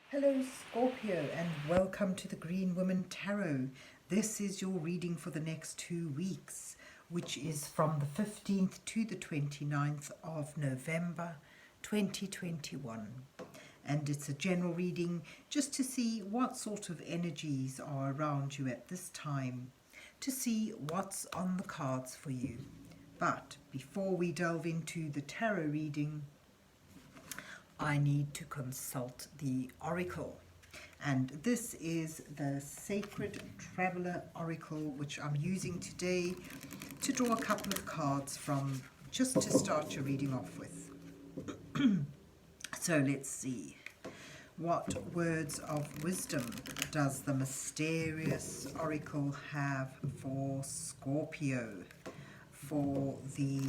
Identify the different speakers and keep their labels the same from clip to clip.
Speaker 1: Hello Scorpio and welcome to the Green Woman Tarot. This is your reading for the next 2 weeks, which is from the 15th to the 29th of November 2021. And it's a general reading just to see what sort of energies are around you at this time, to see what's on the cards for you. But before we delve into the tarot reading, I need to consult the oracle. And this is the Sacred Traveler Oracle, which I'm using today to draw a couple of cards from, just to start your reading off with. So let's see. What words of wisdom does the mysterious oracle have for Scorpio for the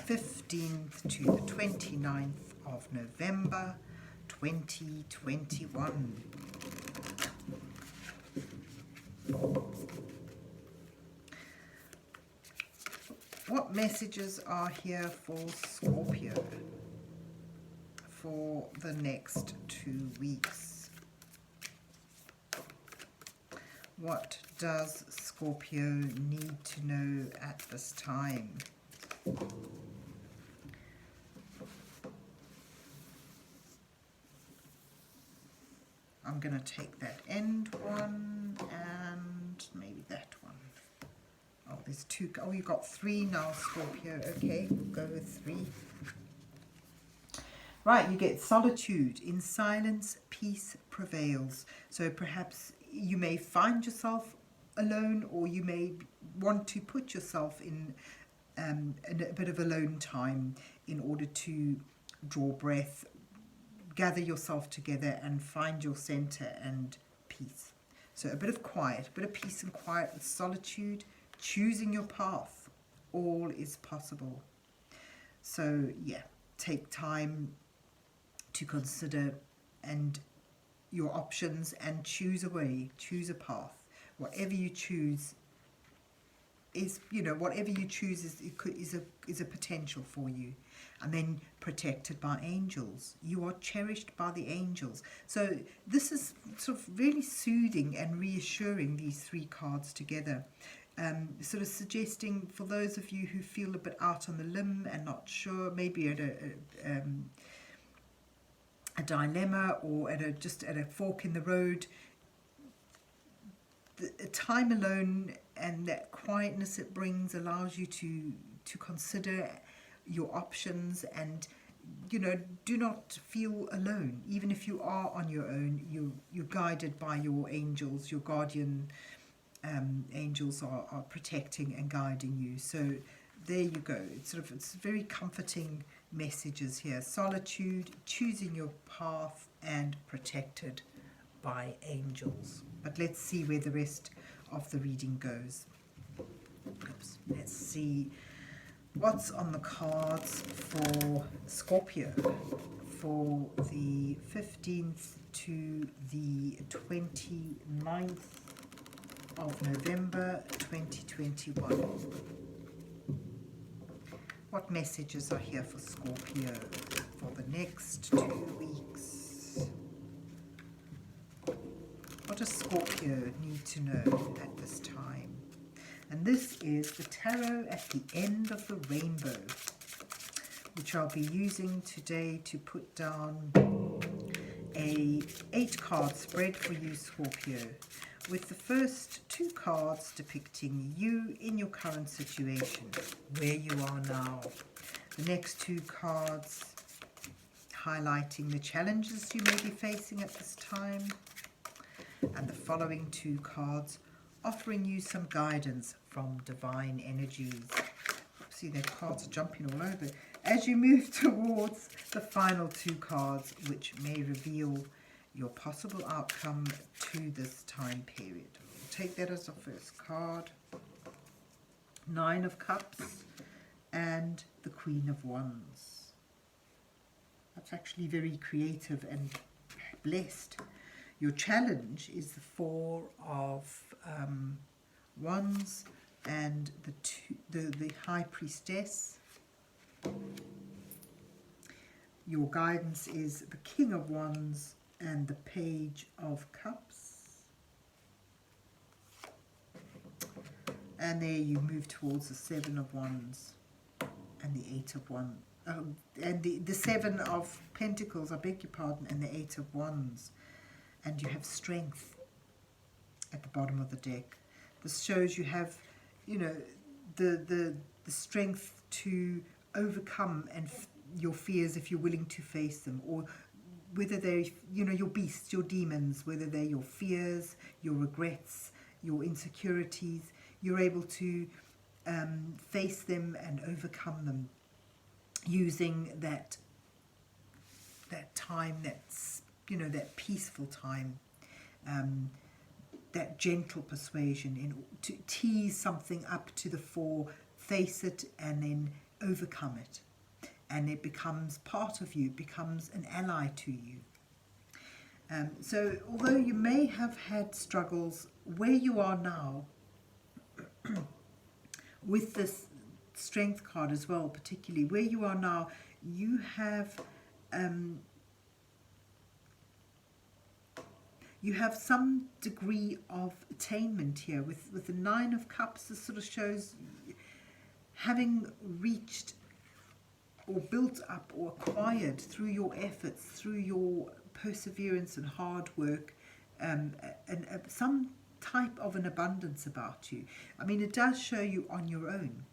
Speaker 1: 15th to the 29th of November 2021? What messages are here for Scorpio for the next 2 weeks? What does Scorpio need to know at this time? I'm going to take that end one and maybe that one. Oh, there's two. Oh, you've got three now, Scorpio. Okay, we'll go with 3. Right, you get solitude. In silence, peace prevails. So perhaps you may find yourself alone, or you may want to put yourself in a bit of alone time in order to draw breath, gather yourself together and find your center and peace. So a bit of quiet, a bit of peace and quiet with solitude, choosing your path. All is possible. So yeah, take time to consider and your options and choose a way, choose a path. Whatever you choose is, whatever you choose is a potential for you. And then protected by angels. You are cherished by the angels. So this is sort of really soothing and reassuring, these 3 cards together. Sort of suggesting for those of you who feel a bit out on the limb and not sure, maybe at a dilemma or just at a fork in the road, the time alone and that quietness it brings allows you to consider your options and do not feel alone. Even if you are on your own, you're guided by your angels. Your guardian angels are protecting and guiding you. So there you go. It's very comforting messages here. Solitude, choosing your path, and protected by angels. But let's see where the rest of the reading goes. Oops. Let's see what's on the cards for Scorpio for the 15th to the 29th of November 2021. What messages are here for Scorpio for the next 2 weeks? What does Scorpio need to know at this time? And this is the tarot at the end of the rainbow, which I'll be using today to put down a 8-card spread for you, Scorpio, with the first 2 cards depicting you in your current situation, where you are now. The next 2 cards highlighting the challenges you may be facing at this time, and the following 2 cards offering you some guidance from divine energies. See, their cards are jumping all over as you move towards the final 2 cards, which may reveal your possible outcome to this time period. We'll take that as the first card. 9 of Cups and the Queen of Wands. That's actually very creative and blessed. Your challenge is the 4 of Wands and the High Priestess. Your guidance is the King of Wands and the Page of Cups. And there you move towards the Seven of Wands and the Eight of Wands. And the Seven of Pentacles, I beg your pardon, and the Eight of Wands. And you have strength at the bottom of the deck. This shows you have, you know, the strength to overcome your fears if you're willing to face them, or whether they're, you know, your beasts, your demons, whether they're your fears, your regrets, your insecurities, you're able to face them and overcome them using that time, that's, you know, that peaceful time, that gentle persuasion, to tease something up to the fore, face it, and then overcome it. And it becomes part of you, becomes an ally to you. So although you may have had struggles, where you are now, with this Strength card as well, particularly, where you are now, you have some degree of attainment here. With the Nine of Cups, this sort of shows having reached or built up or acquired through your efforts, through your perseverance and hard work, some type of an abundance about you. I mean, it does show you on your own.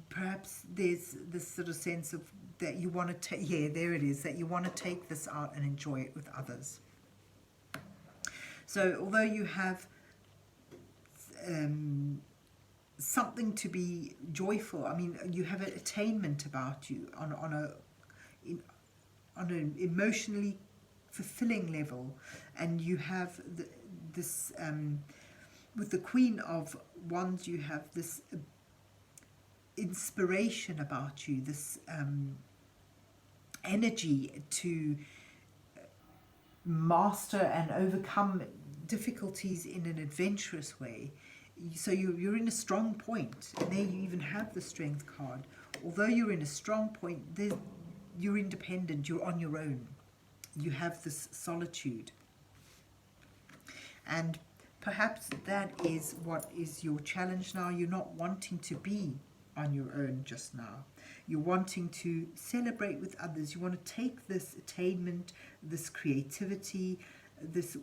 Speaker 1: Perhaps there's this sort of sense of that you want to take, yeah, there it is, that you want to take this out and enjoy it with others. So although you have something to be joyful, I mean, you have an attainment about you on an emotionally fulfilling level, and you have this with the Queen of Wands, you have this inspiration about you, this energy to master and overcome difficulties in an adventurous way. So you're in a strong point, and there you even have the Strength card. Although you're in a strong point, you're independent, you're on your own. You have this solitude. And perhaps that is what is your challenge now. You're not wanting to be on your own just now. You're wanting to celebrate with others. You want to take this attainment, this creativity, this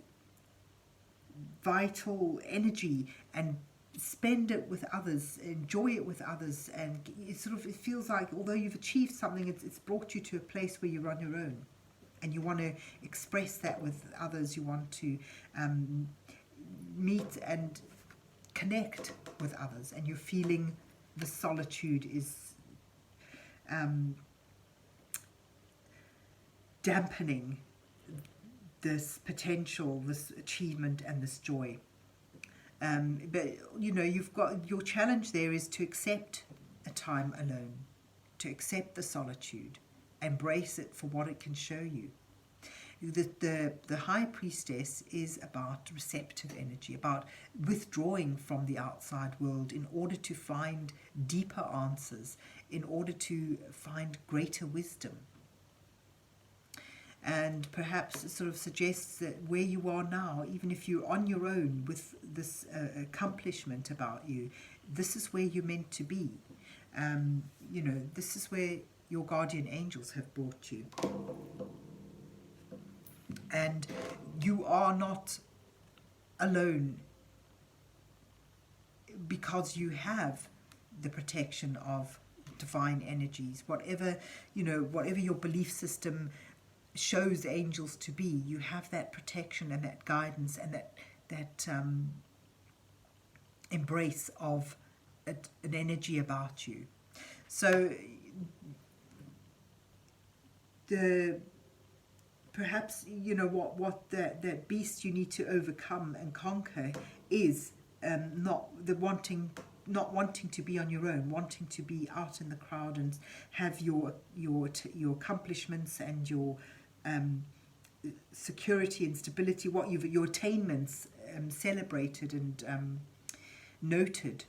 Speaker 1: vital energy, and spend it with others, enjoy it with others. And it feels like, although you've achieved something, it's brought you to a place where you're on your own, and you want to express that with others. You want to meet and connect with others, and you're feeling the solitude is dampening this potential, this achievement, and this joy. But you know, you've got, your challenge there is to accept a time alone, to accept the solitude, embrace it for what it can show you. The High Priestess is about receptive energy, about withdrawing from the outside world in order to find deeper answers, in order to find greater wisdom. And perhaps it sort of suggests that where you are now, even if you're on your own with this accomplishment about you, this is where you're meant to be. You know, this is where your guardian angels have brought you. And you are not alone, because you have the protection of divine energies. Whatever, you know, whatever your belief system shows angels to be, you have that protection and that guidance and that embrace of an energy about you. So perhaps, you know, what that beast you need to overcome and conquer is not wanting to be on your own, wanting to be out in the crowd and have your accomplishments and your security and stability, your attainments celebrated and noted,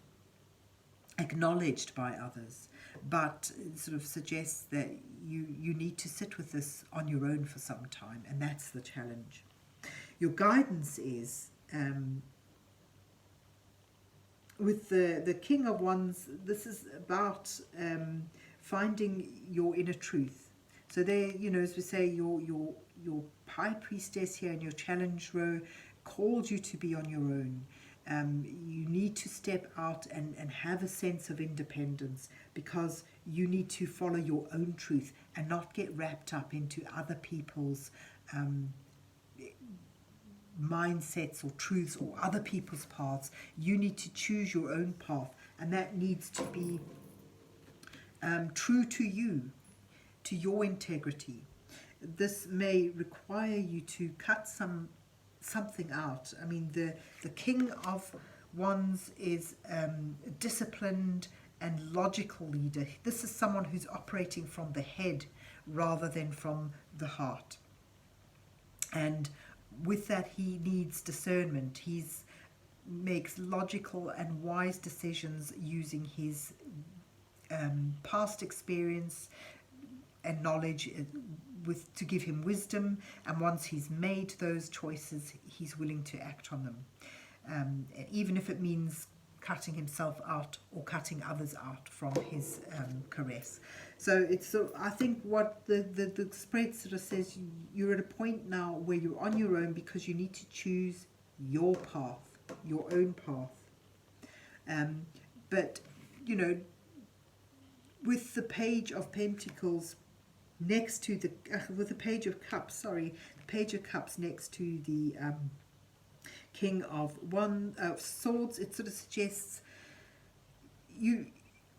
Speaker 1: acknowledged by others. but it sort of suggests that you need to sit with this on your own for some time, and that's the challenge. Your guidance is with the King of Wands. This is about finding your inner truth. So there, as we say, your High Priestess here in your challenge row called you to be on your own. You need to step out and have a sense of independence, because you need to follow your own truth and not get wrapped up into other people's mindsets or truths or other people's paths. You need to choose your own path, and that needs to be true to you, to your integrity. This may require you to cut something out. I mean, the King of Wands is a disciplined and logical leader. This is someone who's operating from the head rather than from the heart. And with that, he needs discernment. He makes logical and wise decisions using his past experience and knowledge to give him wisdom, and once he's made those choices, he's willing to act on them, even if it means cutting himself out or cutting others out from his caress. So it's I think what the spread sort of says, you're at a point now where you're on your own because you need to choose your path, your own path. But with the Page of Pentacles next to the with the Page of Cups, the Page of Cups next to the King of Swords, it sort of suggests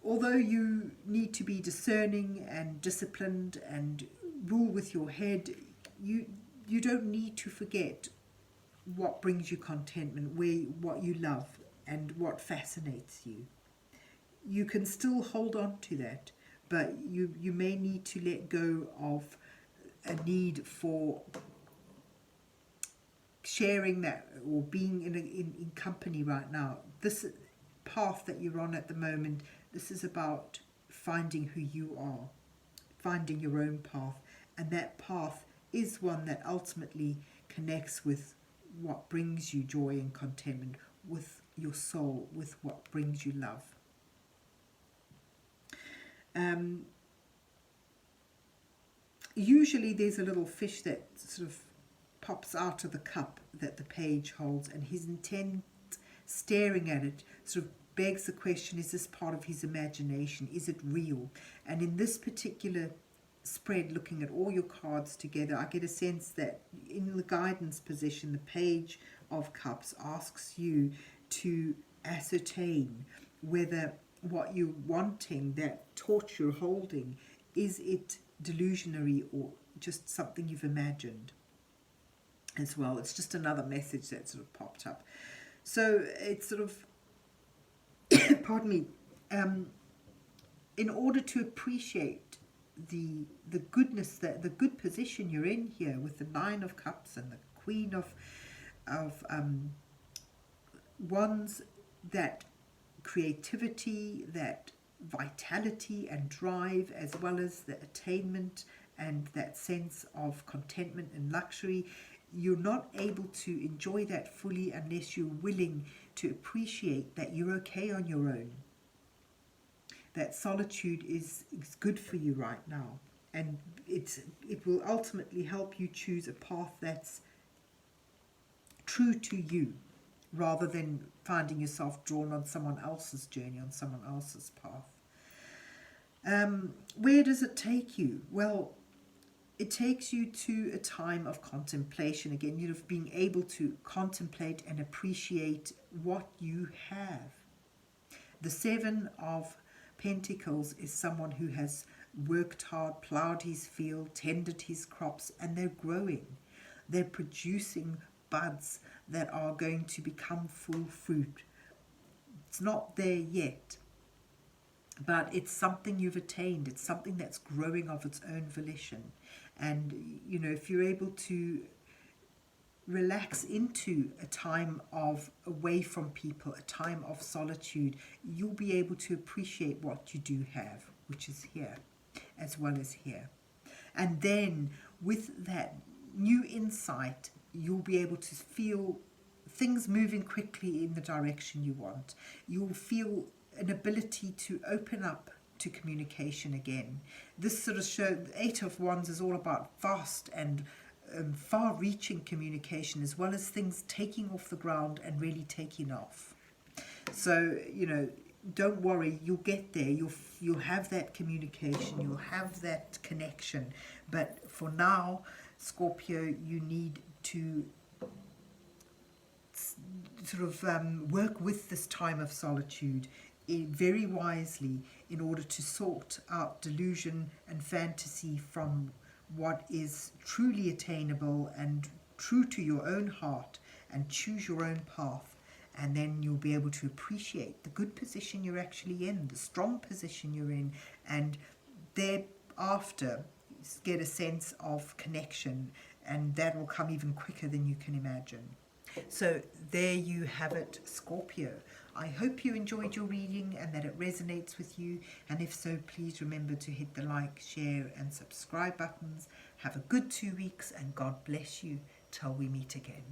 Speaker 1: although you need to be discerning and disciplined and rule with your head, you don't need to forget what brings you contentment, what you love and what fascinates you. You can still hold on to that, but you may need to let go of a need for sharing that or being in company right now. This path that you're on at the moment, this is about finding who you are, finding your own path, and that path is one that ultimately connects with what brings you joy and contentment, with your soul, with what brings you love. Usually there's a little fish that sort of pops out of the cup that the page holds, and his intent staring at it sort of begs the question, is this part of his imagination? Is it real? And in this particular spread, looking at all your cards together, I get a sense that in the guidance position, the Page of Cups asks you to ascertain whether what you're wanting, that torch you're holding, is it delusionary or just something you've imagined as well. It's just another message that sort of popped up. So it's sort of pardon me, in order to appreciate the goodness, the good position you're in here with the Nine of Cups and the Queen of Wands, that creativity, that vitality and drive, as well as the attainment and that sense of contentment and luxury, you're not able to enjoy that fully unless you're willing to appreciate that you're okay on your own. That solitude is good for you right now, and it will ultimately help you choose a path that's true to you, rather than finding yourself drawn on someone else's journey, on someone else's path. Where does it take you? Well, it takes you to a time of contemplation. Again, being able to contemplate and appreciate what you have. The Seven of Pentacles is someone who has worked hard, ploughed his field, tended his crops, and they're growing. They're producing buds that are going to become full fruit. It's not there yet, but it's something you've attained. It's something that's growing of its own volition. And, if you're able to relax into a time of away from people, a time of solitude, you'll be able to appreciate what you do have. which is here, as well as here. And then with that new insight, you'll be able to feel things moving quickly in the direction you want. You'll feel an ability to open up to communication again. This sort of show, the Eight of Wands is all about fast and far-reaching communication, as well as things taking off the ground and really taking off. So, you know, don't worry, you'll get there. You'll have that communication, you'll have that connection. But for now, Scorpio, you need to sort of work with this time of solitude very wisely in order to sort out delusion and fantasy from what is truly attainable and true to your own heart, and choose your own path. And then you'll be able to appreciate the good position you're actually in, the strong position you're in, and thereafter get a sense of connection, and that will come even quicker than you can imagine. So there you have it, Scorpio. I hope you enjoyed your reading and that it resonates with you. And if so, please remember to hit the like, share and subscribe buttons. Have a good 2 weeks and God bless you till we meet again.